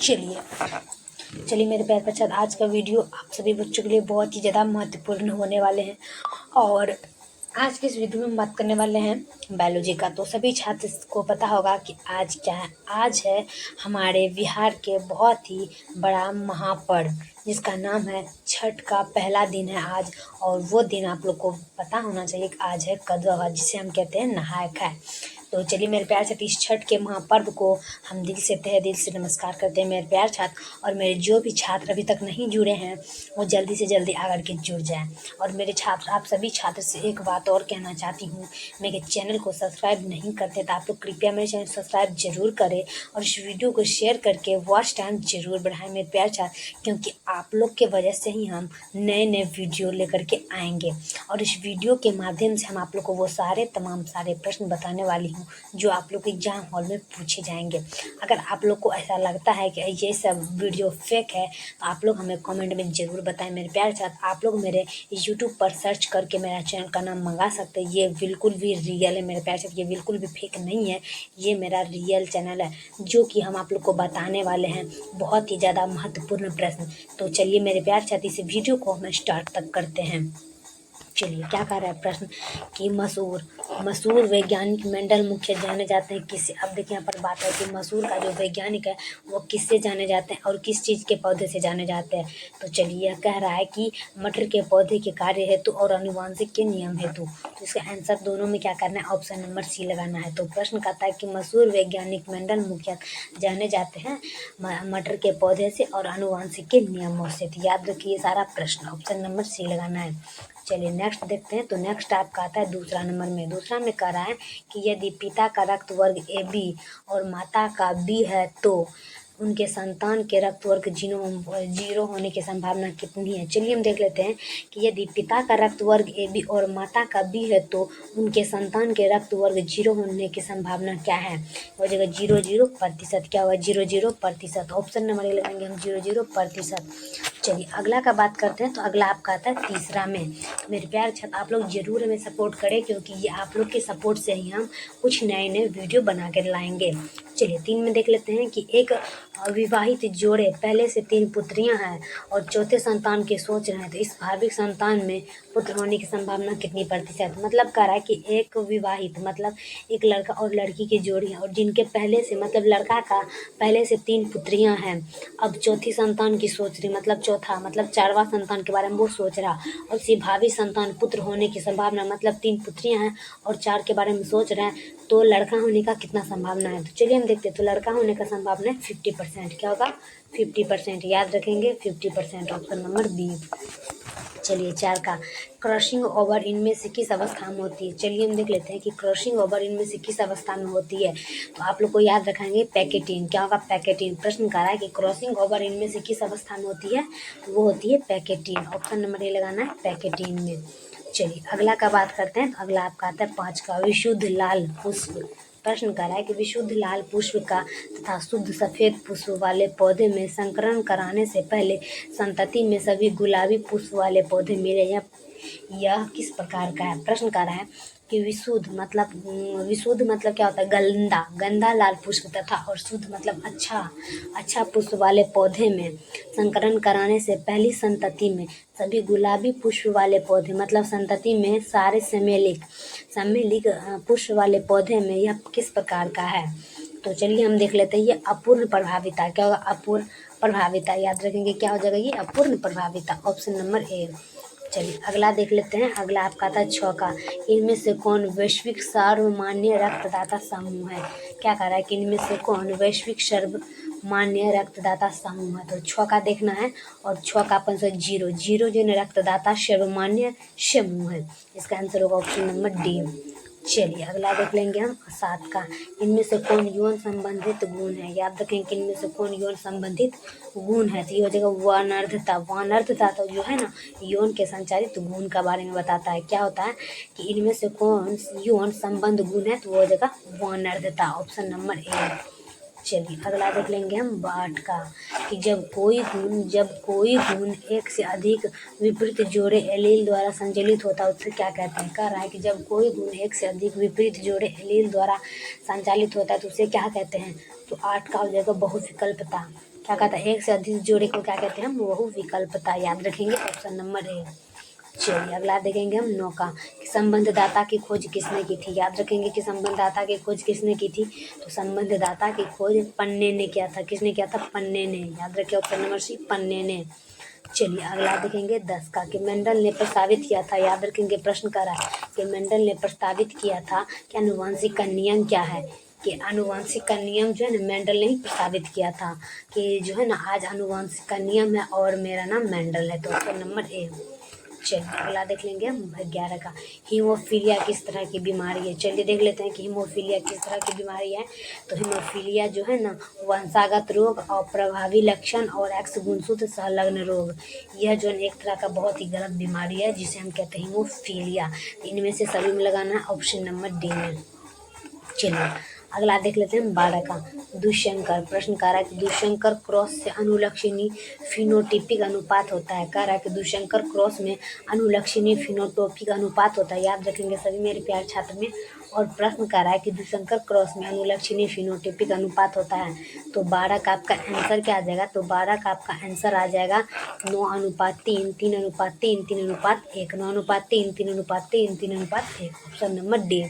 चलिए चलिए मेरे प्यारे बच्चों, आज का वीडियो आप सभी बच्चों के लिए बहुत ही ज़्यादा महत्वपूर्ण होने वाले हैं। और आज के इस वीडियो में हम बात करने वाले हैं बायोलॉजी का। तो सभी छात्र को पता होगा कि आज क्या है। आज है हमारे बिहार के बहुत ही बड़ा महापर्व, जिसका नाम है छठ का पहला दिन है आज। और वो दिन आप लोग को पता होना चाहिए कि आज है कद्दूआ, जिसे हम कहते हैं नहाय खाए। तो चलिए मेरे प्यार छात्र, इस छठ के महापर्व को हम दिल से तहे दिल से नमस्कार करते हैं मेरे प्यार छात्र। और मेरे जो भी छात्र अभी तक नहीं जुड़े हैं वो जल्दी से जल्दी आकर के जुड़ जाएं। और मेरे छात्र, आप सभी छात्र से एक बात और कहना चाहती हूँ, मेरे चैनल को सब्सक्राइब नहीं करते तो आप लोग कृपया मेरे चैनल सब्सक्राइब जरूर करें और इस वीडियो को शेयर करके वॉच टाइम जरूर बढ़ाएं मेरे प्यार छात्र, क्योंकि आप लोग के वजह से ही हम नए नए वीडियो लेकर के आएंगे। और इस वीडियो के माध्यम से हम आप लोग को वो तमाम सारे प्रश्न बताने वाली हूँ जो आप लोग एग्जाम हॉल में पूछे जाएंगे। अगर आप लोग को ऐसा लगता है कि ये सब वीडियो फेक है तो आप लोग हमें कमेंट में ज़रूर बताएं मेरे प्यारे छात्र। आप लोग मेरे यूट्यूब पर सर्च करके मेरा चैनल का नाम मंगा सकते हैं। ये बिल्कुल भी रियल है मेरे प्यारे छात्र, ये बिल्कुल भी फेक नहीं है। ये मेरा रियल चैनल है जो कि हम आप लोग को बताने वाले हैं बहुत ही ज़्यादा महत्वपूर्ण प्रश्न। तो चलिए मेरे प्यारे छात्र, इस वीडियो को हम स्टार्ट तक करते हैं। चलिए क्या कह रहा है प्रश्न कि मसूर वैज्ञानिक मेंडल मुख्य जाने जाते हैं किससे। अब देखिए यहाँ पर बात है कि मसूर का जो वैज्ञानिक है वो किससे जाने जाते हैं और किस चीज़ के पौधे से जाने जाते हैं। तो चलिए यह कह रहा है कि मटर के पौधे के कार्य हेतु और आनुवंशिक के नियम हेतु। तो इसका आंसर दोनों में क्या करना है, ऑप्शन नंबर सी लगाना है। तो प्रश्न कहता है कि मसूर वैज्ञानिक मेंडल मुख्य जाने जाते हैं मटर के पौधे से और आनुवंशिक के नियमों से। तो याद रखिए सारा प्रश्न ऑप्शन नंबर सी लगाना है। चलिए नेक्स्ट देखते हैं। तो नेक्स्ट आपका आता है दूसरा नंबर में। दूसरा में कह रहा है कि यदि पिता का रक्त वर्ग AB और माता का B है तो उनके संतान के रक्त वर्ग जीरो होने की संभावना कितनी है। चलिए हम देख लेते हैं कि यदि पिता का रक्त वर्ग AB और माता का B है तो उनके संतान के रक्त वर्ग 0 होने की संभावना क्या है। हो जाएगा 0% क्या होगा, 0% ऑप्शन नंबर लगाएंगे हम 0% चलिए अगला का बात करते हैं। तो अगला आपका आता है तीसरा में। मेरे प्यार छात्र, आप लोग जरूर हमें सपोर्ट करें, क्योंकि ये आप लोग के सपोर्ट से ही हम कुछ नए नए वीडियो बना कर लाएंगे। चलिए 3 में देख लेते हैं कि एक विवाहित जोड़े पहले से 3 पुत्रियां हैं और चौथे संतान के सोच रहे हैं, तो इस भाविक संतान में पुत्र होने की संभावना कितनी प्रतिशत। मतलब कह रहा है कि एक विवाहित मतलब एक लड़का और लड़की की जोड़ी है और जिनके पहले से मतलब लड़का का पहले से 3 पुत्रियां हैं। अब चौथी संतान की सोच रही, मतलब चौथा मतलब 4वां संतान के बारे में वो सोच रहा। और इसी भावी संतान पुत्र होने की संभावना मतलब 3 पुत्रियां हैं और 4 के बारे में सोच रहे हैं, तो लड़का होने का कितना संभावना है। तो चलिए हम देखते हैं। तो लड़का होने का संभावना है 50%। क्या होगा, 50%। याद रखेंगे 50%, ऑप्शन नंबर बी। चलिए 4 का क्रॉसिंग ओवर इनमें से किस अवस्था में होती है। चलिए हम देख लेते हैं कि क्रॉसिंग ओवर इनमें से किस अवस्था में होती है। तो आप लोग को याद रखेंगे पैकेटिन। क्या होगा, पैकेटिन। प्रश्न कह रहा है कि क्रॉसिंग ओवर इनमें से किस अवस्था में होती है, तो वो होती है पैकेटिन। ऑप्शन नंबर ए लगाना है, पैकेटिन में। चलिए अगला का बात करते हैं। तो अगला आपका आता है 5 का विशुद्ध लाल पुष्प। प्रश्न कर रहा है कि विशुद्ध लाल पुष्प का तथा शुद्ध सफेद पुष्प वाले पौधे में संकरण कराने से पहले संतति में सभी गुलाबी पुष्प वाले पौधे मिले, यह किस प्रकार का है। प्रश्न कर रहा है कि विशुद्ध मतलब क्या होता है, गंदा लाल पुष्प तथा और शुद्ध मतलब अच्छा पुष्प वाले पौधे में संकरण कराने से पहली संतति में सभी गुलाबी पुष्प वाले पौधे मतलब संतति में सारे सम्मिलित पुष्प वाले पौधे में यह किस प्रकार का है। तो चलिए हम देख लेते हैं। ये अपूर्ण प्रभाविता। क्या होगा, अपूर्ण प्रभाविता। याद रखेंगे क्या हो जाएगा, ये अपूर्ण प्रभाविता, ऑप्शन नंबर ए। चलिए अगला देख लेते हैं। अगला आपका था 6 का इनमें से कौन वैश्विक सर्वमान्य रक्तदाता समूह है। क्या कह रहा है कि इनमें से कौन वैश्विक सर्वमान्य रक्तदाता समूह है। तो 6 का देखना है और 6 का अपन से 0 जो रक्तदाता सर्वमान्य समूह है। इसका आंसर होगा ऑप्शन नंबर डी। चलिए अगला देख लेंगे हम 7 का इनमें से कौन यौन संबंधित गुण है। याद रखें कि इनमें से कौन यौन संबंधित गुण है। तो ये हो जाएगा वानर्धता। तो जो है ना, यौन के संचारित गुण का बारे में बताता है। क्या होता है कि इनमें से कौन यौन संबंध गुण है, तो वो हो जाएगा वानर्धता, ऑप्शन नंबर ए। चलिए अगला देख लेंगे हम 8 का कि जब कोई गुण एक से अधिक विपरीत जोड़े एलील द्वारा संचालित होता है उससे क्या कहते हैं। कह रहा है कि जब कोई गुण एक से अधिक विपरीत जोड़े एलील द्वारा संचालित होता है तो उसे क्या कहते हैं। तो 8 का हो जाएगा बहुविकल्पता। क्या कहता है, एक से अधिक जोड़े को क्या कहते हैं हम, बहु विकल्पता। याद रखेंगे ऑप्शन नंबर ए। चलिए अगला देखेंगे हम 9 का, कि संबंधदाता की खोज किसने की थी। याद रखेंगे कि संबंधदाता की खोज किसने की थी, तो संबंधदाता की खोज पन्ने ने किया था। किसने किया था, पन्ने ने। याद रखिए ऑप्शन नंबर सी, पन्ने ने। चलिए अगला देखेंगे 10 का, कि मेंडल ने प्रस्तावित किया था। याद रखेंगे प्रश्न कर रहा है कि मेंडल ने प्रस्तावित किया था कि आनुवंशिक का नियम क्या है, कि आनुवंशिक का नियम जो है ना मेंडल ने ही प्रस्तावित किया था, कि जो है ना आज आनुवंशिक का नियम है और मेरा नाम मेंडल है। तो ऑप्शन नंबर ए। चलिए अगला देख लेंगे हम 11 का, हीमोफीलिया किस तरह की बीमारी है। चलिए देख लेते हैं कि हीमोफीलिया किस तरह की बीमारी है। तो हीमोफीलिया जो है ना वंशागत रोग, अप्रभावी लक्षण और एक्स गुणसूत्र संलग्न रोग, यह जो है एक तरह का बहुत ही गलत बीमारी है जिसे हम कहते हैं हीमोफीलिया। इनमें से सभी में लगाना है ऑप्शन नंबर डी में। चलिए अगला देख लेते हैं 12 का, दुष्यंकर। प्रश्न कह रहा है कि दुष्यंकर क्रॉस से अनुलक्षणी फिनोटिपिक अनुपात होता है। कह रहा है कि दुष्यंकर क्रॉस में अनुलक्षणी फिनोटोपिक अनुपात होता है। याद रखेंगे सभी मेरे प्यारे छात्र में। और प्रश्न कह रहा है कि दुष्यंकर क्रॉस में अनुलक्षणी फिनोटिपिक अनुपात होता है। तो 12 का आपका आंसर क्या आ जाएगा, तो 12 का आपका आंसर आ जाएगा 9:3, 3:3, 3:1, 9:3, 3:3, 3:1। Option number D.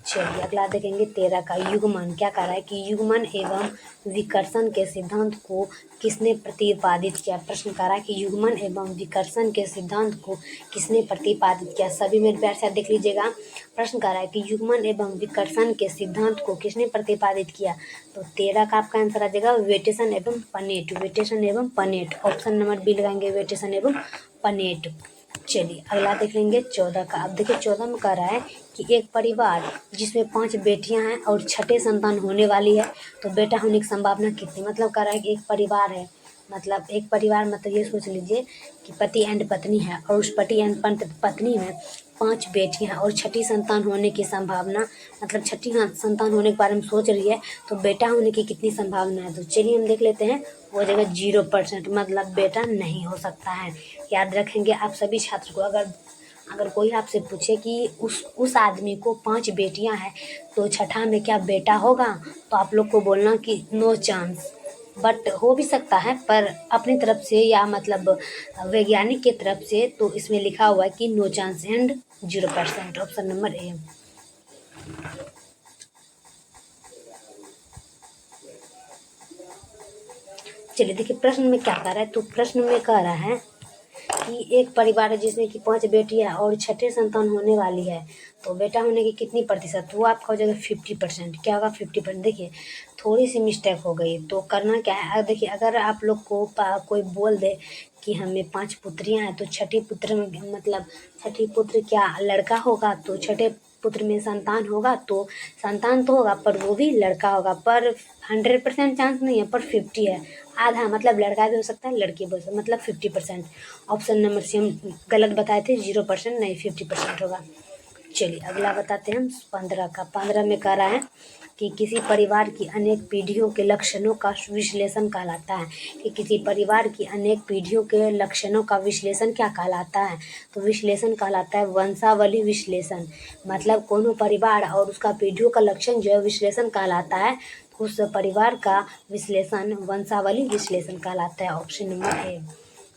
चलिए अगला देखेंगे 13 का, युग्मन। क्या कह रहा है कि युग्मन एवं विकर्षण के सिद्धांत को किसने प्रतिपादित किया। प्रश्न कह रहा है कि युग्मन एवं विकर्षण के सिद्धांत को किसने प्रतिपादित किया। सभी मेरे प्यार से देख लीजिएगा। प्रश्न कह रहा है कि युग्मन एवं विकर्षण के सिद्धांत को किसने प्रतिपादित किया। तो 13 का आपका आंसर आ जाएगा वेटेसन एवं पनेट। वेटेसन एवं पनेट। ऑप्शन नंबर बी लगाएंगे, वेटेसन एवं पनेट। चलिए अगला देख लेंगे 14 का। अब देखिए 14 में कह रहा है कि एक परिवार जिसमें 5 बेटियां हैं और छठे संतान होने वाली है, तो बेटा होने की संभावना कितनी। मतलब कह रहा है कि एक परिवार है, मतलब एक परिवार मतलब ये सोच लीजिए कि पति एंड पत्नी है और उस पति एंड पत्नी में 5 बेटियां हैं और छठी संतान होने की संभावना, मतलब छठी संतान होने के बारे में सोच रही है, तो बेटा होने की कितनी संभावना है। तो चलिए हम देख लेते हैं, वो जगह 0%, मतलब बेटा नहीं हो सकता है। याद रखेंगे आप सभी छात्र को, अगर कोई आपसे पूछे कि उस आदमी को 5 बेटियां हैं तो छठा में क्या बेटा होगा, तो आप लोग को बोलना कि नो चांस, बट हो भी सकता है, पर अपनी तरफ से या मतलब वैज्ञानिक की तरफ से तो इसमें लिखा हुआ है कि no chance and 0%। Option number A. चलिए देखिए प्रश्न में क्या कह रहा है, तो प्रश्न में कह रहा है कि एक परिवार है जिसमें कि 5 बेटियां और छठे संतान होने वाली है, तो बेटा होने की कितनी प्रतिशत, वो आपका हो जाएगा 50%। क्या होगा 50%। देखिए थोड़ी सी मिस्टेक हो गई, तो करना क्या है, देखिए अगर आप लोग को कोई बोल दे कि हमें 5 पुत्रियां हैं, तो छठी पुत्र में मतलब छठी पुत्र क्या लड़का होगा, तो छठे पुत्र में संतान होगा, तो संतान तो होगा पर वो भी लड़का होगा, पर 100% चांस नहीं है, पर 50 है। आधा मतलब लड़का भी हो सकता है, लड़की भी हो सकता है, मतलब 50%। ऑप्शन नंबर सी हम गलत बताए थे, 0% नहीं 50% होगा। चलिए अगला बताते हैं हम 15 का। 15 में कह रहा है कि किसी परिवार की अनेक पीढ़ियों के लक्षणों का विश्लेषण कहलाता है, कि किसी परिवार की अनेक पीढ़ियों के लक्षणों का विश्लेषण क्या कहलाता है, तो विश्लेषण कहलाता है वंशावली विश्लेषण। मतलब कोनो परिवार और उसका पीढ़ियों का लक्षण जो है विश्लेषण कहलाता है, उस परिवार का विश्लेषण वंशावली विश्लेषण कहलाता है। Option number A.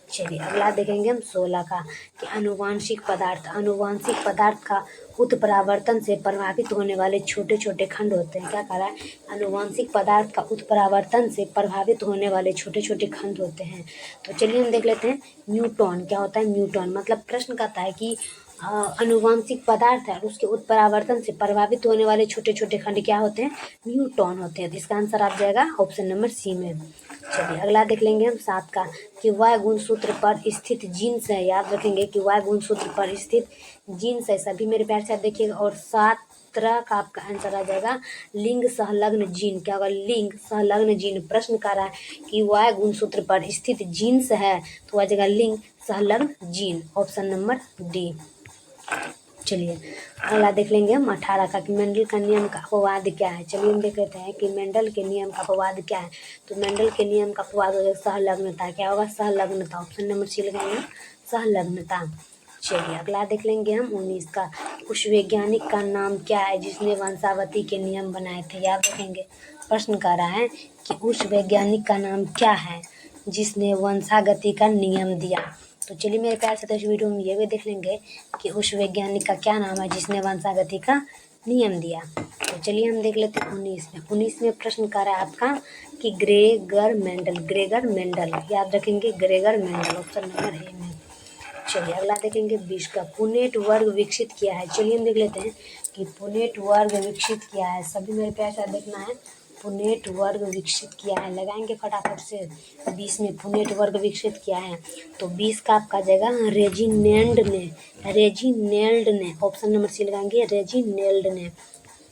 चलिए अगला देखेंगे हम 16 का, कि अनुवांशिक पदार्थ। अनुवांशिक पदार्थ का उत्परावर्तन से प्रभावित होने वाले छोटे छोटे खंड होते हैं। क्या कह रहा है, अनुवांशिक पदार्थ का उत्परावर्तन से प्रभावित होने वाले छोटे छोटे खंड होते हैं। तो चलिए हम देख लेते हैं न्यूट्रॉन। क्या होता है न्यूट्रॉन, मतलब प्रश्न कहता है कि अनुवांशिक पदार्थ है और उसके उत्परावर्तन से प्रभावित होने वाले छोटे छोटे खंड क्या होते हैं, न्यूट्रॉन होते हैं। तो इसका आंसर आ जाएगा ऑप्शन नंबर सी में। चलिए अगला देख लेंगे हम 7 का, कि वाय गुणसूत्र पर स्थित जीन्स है। याद रखेंगे कि वाय गुणसूत्र पर स्थित जीन्स है, सभी मेरे प्यार से देखिएगा। और 17 का आपका आंसर आ जाएगा लिंग संलग्न जीन। क्या होगा, लिंग संलग्न जीन। प्रश्न कर रहा है कि वाय गुणसूत्र पर स्थित जीन्स है, तो आ जाएगा लिंग संलग्न जीन। Option number D. चलिए अगला देख लेंगे हम 18 का, कि मेंडल का नियम का अपवाद क्या है। चलिए हम देख लेते हैं कि मेंडल के नियम का अपवाद क्या है। तो मेंडल के नियम का अपवाद हो जाएगा सहलग्नता। क्या होगा, सहलग्नता। ऑप्शन नंबर सी लगाएंगे, सहलग्नता। चलिए अगला देख लेंगे हम 19 का। उस वैज्ञानिक का नाम क्या है जिसने वंशावती के नियम बनाए थे? याद रखेंगे, प्रश्न कर रहा है कि उस वैज्ञानिक का नाम क्या है जिसने वंशागति का नियम दिया। तो चलिए मेरे प्यार से, तो इस वीडियो में ये भी देख लेंगे कि उस वैज्ञानिक का क्या नाम है जिसने वंशागति का नियम दिया। तो चलिए हम देख लेते हैं 19 में प्रश्न कर रहा है आपका कि ग्रेगर मेंडल, याद रखेंगे ग्रेगर मेंडल, ऑप्शन नंबर ए में। चलिए अगला देखेंगे 20 का। पुनेट वर्ग विकसित किया है। चलिए हम देख लेते हैं कि पुनेट वर्ग विकसित किया है। सभी मेरे प्यार से देखना है, पुनेट वर्ग विकसित किया है, लगाएंगे फटाफट से। 20 में पुनेट वर्ग विकसित किया है, तो 20 का आपका आ जाएगा रेजिनेल्ड ने, ऑप्शन नंबर सी लगाएंगे, रेजिनेल्ड ने।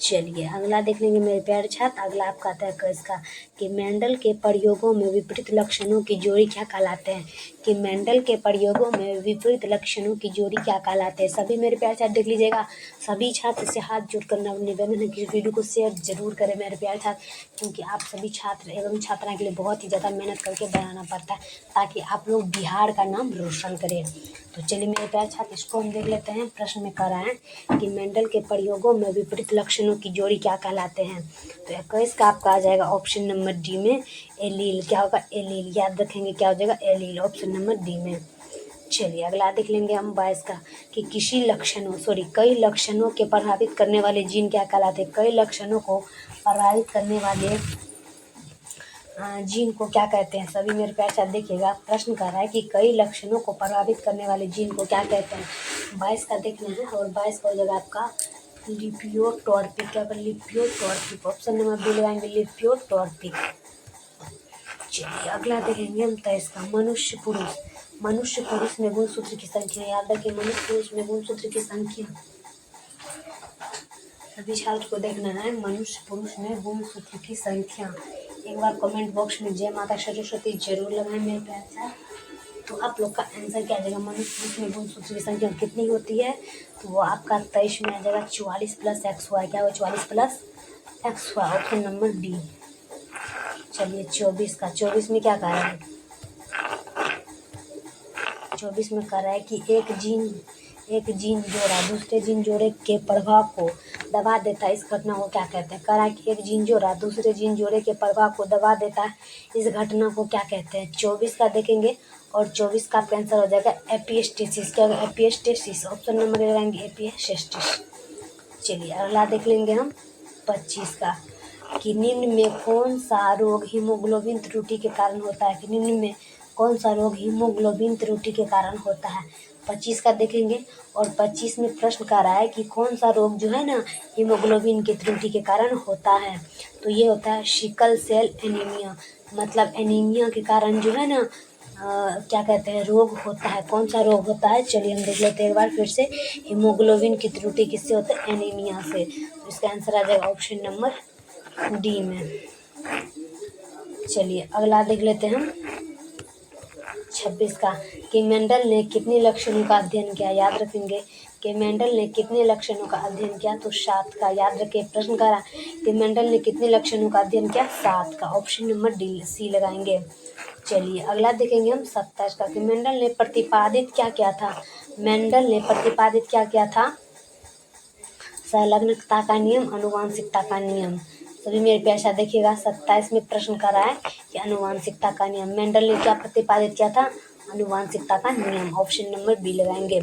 चलिए अगला देख लेंगे मेरे प्यारे छात्र। अगला आपका आता है क्वेश्चन का कि मेंडल के प्रयोगों में विपरीत लक्षणों की जोड़ी क्या कहलाते हैं? कि मेंडल के प्रयोगों में विपरीत लक्षणों की जोड़ी क्या कहलाते हैं? सभी मेरे प्यारे छात्र देख लीजिएगा। सभी छात्र से हाथ जोड़कर निवेदन है कि इस वीडियो को शेयर जरूर करें मेरे प्यारे छात्र, क्योंकि आप सभी छात्र एवं छात्राएं के लिए बहुत ही ज़्यादा मेहनत करके बनाना पड़ता है ताकि आप लोग बिहार का नाम रोशन करें। तो चलिए मेरे प्यारे छात्र, इसको हम देख लेते हैं। प्रश्न में कह रहा है कि मेंडल के प्रयोगों में विपरीत लक्षणों की जोड़ी क्या कहलाते हैं? तो 21 का आपका आ जाएगा ऑप्शन नंबर डी में, एलील। क्या होगा? एलील। याद रखेंगे क्या हो जाएगा? एलील, ऑप्शन नंबर डी में। चलिए अगला देख लेंगे हम 22 का कि कई लक्षणों के प्रभावित करने वाले जीन क्या कहलाते हैं? कई लक्षणों को प्रभावित करने वाले जीन को क्या कहते हैं? सभी मेरे प्यार साथ देखिएगा। प्रश्न कर रहा है कि कई लक्षणों को प्रभावित करने वाले जीन को क्या कहते हैं? 22 का देखना है, और 22 का हो जाएगा आपका लिपियोटॉर्पिक। क्या होगा? लिपियोटॉर्पिक, ऑप्शन नंबर बी लगाएंगे, लिपियोटॉर्पिक। चलिए अगला देखेंगे हम 23 का। मनुष्य पुरुष में गुणसूत्र की संख्या। याद रखिए, मनुष्य पुरुष में गुणसूत्र की संख्या सभी छात्र को देखना है। मनुष्य पुरुष में गुणसूत्र की संख्या, एक बार कमेंट बॉक्स में जय माता सरस्वती जरूर लगाएं मेरे प्यार से। तो आप लोग का आंसर क्या आ जाएगा? मनुष्य पुरुष में गुणसूत्र की संख्या कितनी होती है? तो वो आपका 23 में आ जाएगा 44 प्लस XY। क्या होगा? 44 plus XY, option number B. चलिए 24 का। 24 में क्या कह रहा है? 24 में कह रहा है कि एक जीन जोड़ा दूसरे जीन जोड़े के प्रभाव को दबा देता है, इस घटना को क्या कहते हैं? कह रहा है कि एक जीन जोड़ा दूसरे जीन जोड़े के प्रभाव को दबा देता है, इस घटना को क्या कहते हैं? 24 का देखेंगे, और 24 का आपका आंसर हो जाएगा एपिस्टेसिस। क्या होगा? एपिस्टेसिस, ऑप्शन नंबर लगाएंगे, एपिस्टेसिस। चलिए अगला देख लेंगे हम 25 का कि निम्न में कौन सा रोग हीमोग्लोबिन त्रुटि के कारण होता है? कि निम्न में कौन सा रोग हीमोग्लोबिन त्रुटि के कारण होता है? 25 का देखेंगे, और 25 में प्रश्न कर रहा है कि कौन सा रोग जो है ना हीमोग्लोबिन की त्रुटि के कारण होता है? तो ये होता है सिकल सेल एनीमिया, मतलब एनीमिया के कारण जो है ना क्या कहते हैं, रोग होता है। कौन सा रोग होता है? चलिए हम देख लेते हैं एक बार फिर से। हीमोग्लोबिन की त्रुटि किससे होता है? एनीमिया से। तो इसका आंसर आ जाएगा ऑप्शन नंबर डी में। चलिए अगला देख लेते हैं हम 26 का कि मेंडल ने कितने लक्षणों का अध्ययन किया? याद रखेंगे कि मेंडल ने कितने लक्षणों का अध्ययन किया? तो 7 का। याद रखें, प्रश्न करा कि मेंडल ने कितने लक्षणों का अध्ययन किया? 7 का, ऑप्शन नंबर डी सी लगाएंगे। चलिए अगला देखेंगे हम 27 का कि मेंडल ने प्रतिपादित क्या किया था? मेंडल ने प्रतिपादित क्या किया था? संलग्नता का नियम, आनुवांशिकता का नियम। सभी मेरे प्यार देखिएगा। 27 में प्रश्न कर रहा है कि आनुवांशिकता का नियम। मेंडल ने क्या प्रतिपादित किया था? आनुवांशिकता का नियम, ऑप्शन नंबर बी लगाएंगे।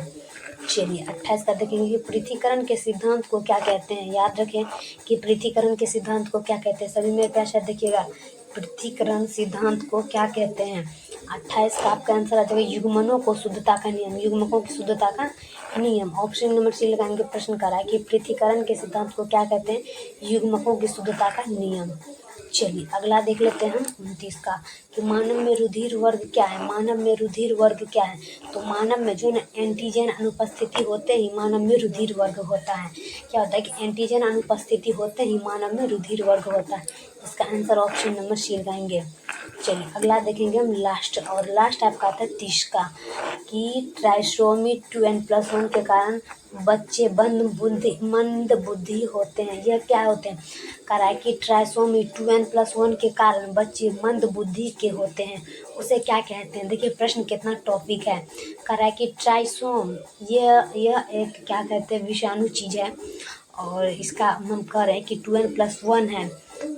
चलिए 28 का देखेंगे कि पृथक्करण के सिद्धांत को क्या कहते हैं? याद रखें कि पृथक्करण के सिद्धांत को क्या कहते हैं? सभी मेरे प्यार देखिएगा, पृथक्करण सिद्धांत को क्या कहते हैं? 28 का आपका आंसर आ जाएगा युग्मनों को शुद्धता का नियम, युग्मकों की शुद्धता का नियम, ऑप्शन नंबर सी लगाएंगे। प्रश्न करा है कि पृथक्करण के सिद्धांत को क्या कहते हैं? युग्मकों की शुद्धता का नियम। चलिए अगला देख लेते हैं हम 29 का कि मानव में रुधिर वर्ग क्या है? मानव में रुधिर वर्ग क्या है? तो मानव में जो ना एंटीजन अनुपस्थिति होते ही मानव में रुधिर वर्ग होता है। क्या होता है कि एंटीजन अनुपस्थिति होते ही मानव में रुधिर वर्ग होता है। इसका आंसर ऑप्शन नंबर सी लगाएंगे। चलिए अगला देखेंगे हम लास्ट, और लास्ट आपका आता है 30 का, कि ट्राइसोमी 2n+1 के कारण बच्चे मंद बुद्धि होते हैं। यह क्या होते हैं? कह रहा है कि ट्राइसोमी 2n+1 के कारण बच्चे मंद बुद्धि के होते हैं, उसे क्या कहते हैं? देखिए प्रश्न कितना टॉपिक है। कह रहा है कि ट्राइसोम यह एक क्या कहते हैं, विषाणु चीज़ है, और इसका हम कह रहे हैं कि 2n+1 है,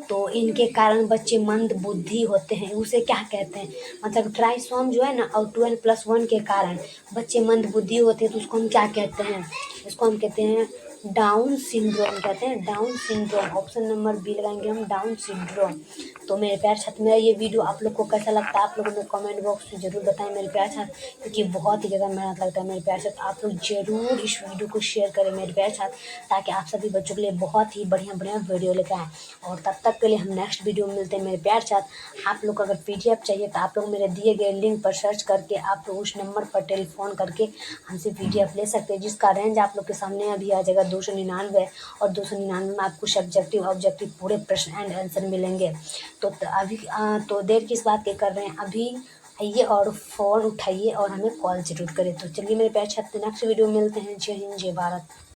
तो इनके कारण बच्चे मंद बुद्धि होते हैं, उसे क्या कहते हैं? मतलब ट्राइसोम जो है ना, और 2n+1 के कारण बच्चे मंद बुद्धि होते हैं, तो उसको हम क्या कहते हैं? इसको हम कहते हैं डाउन सिंड्रोम, कहते हैं Down syndrome. Option number B लगाएंगे हम, डाउन सिंड्रोम। तो मेरे प्यार छात्र, मेरा ये वीडियो आप लोग को कैसा लगता है आप लोगों ने कमेंट बॉक्स में जरूर बताएं मेरे प्यार छात्र, क्योंकि बहुत ही ज़्यादा मेहनत लगता है मेरे प्यार छात्र। आप लोग जरूर इस वीडियो को शेयर करें मेरे प्यार छात्र, ताकि आप सभी बच्चों के लिए बहुत ही बढ़िया वीडियो लेकर आएँ। और तब तक के लिए हम नेक्स्ट वीडियो में मिलते हैं मेरे प्यार छात्र। आप लोग को अगर PDF चाहिए तो आप लोग मेरे दिए गए लिंक पर सर्च करके आप लोग उस नंबर पर टेलीफोन करके हमसे PDF ले सकते हैं, जिसका रेंज आप लोग के सामने अभी आ जाएगा 299, और 299 में आपको सब्जेक्टिव ऑब्जेक्टिव पूरे प्रश्न एंड आंसर मिलेंगे। तो अभी तो देर किस बात के कर रहे हैं, अभी आइए और फ़ोन उठाइए और हमें कॉल जरूर करें। तो चलिए मेरे प्यारे छात्र, नेक्स्ट वीडियो में मिलते हैं। जय हिंद, जय भारत।